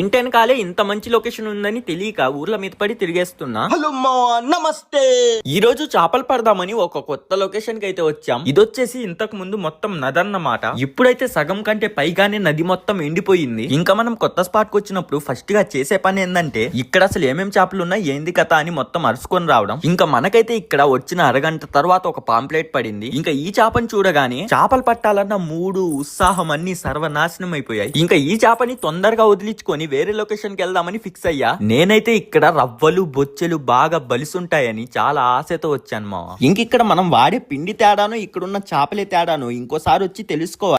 ఇంటెనకాలే ఇంత మంచి లొకేషన్ ఉందని తెలియక ఊర్ల మీద పడి తిరిగేస్తున్నా. హలో నమస్తే. ఈ రోజు చేపలు పడదామని ఒక కొత్త లొకేషన్ కి అయితే వచ్చాం. ఇదొచ్చేసి ఇంతకు ముందు మొత్తం నది అన్నమాట. ఇప్పుడైతే సగం కంటే పైగానే నది మొత్తం ఎండిపోయింది. ఇంకా మనం కొత్త స్పాట్ కి వచ్చినప్పుడు ఫస్ట్ గా చేసే పని ఏంటంటే ఇక్కడ అసలు ఏమేం చేపలు ఉన్నాయి ఏంది కథ అని మొత్తం అరుచుకొని రావడం. ఇంకా మనకైతే ఇక్కడ వచ్చిన అరగంట తర్వాత ఒక పాంప్లెట్ పడింది. ఇంకా ఈ చేపని చూడగానే చేపలు పట్టాలన్న మూడు ఉత్సాహం అన్ని సర్వనాశనం అయిపోయాయి. ఇంకా ఈ చేపని తొందరగా వదిలించుకొని వేరే లొకేషన్ కి వెళ్దామని ఫిక్స్ అయ్యా. నేనైతే ఇక్కడ రవ్వలు బొచ్చెలు బాగా బలిసుంటాయని చాలా ఆశతో వచ్చాను మావా. ఇంక ఇక్కడ మనం వాడే పిండి తేడాను ఇక్కడున్న చేపలే తేడాను ఇంకోసారి వచ్చి తెలుసుకోవాలి.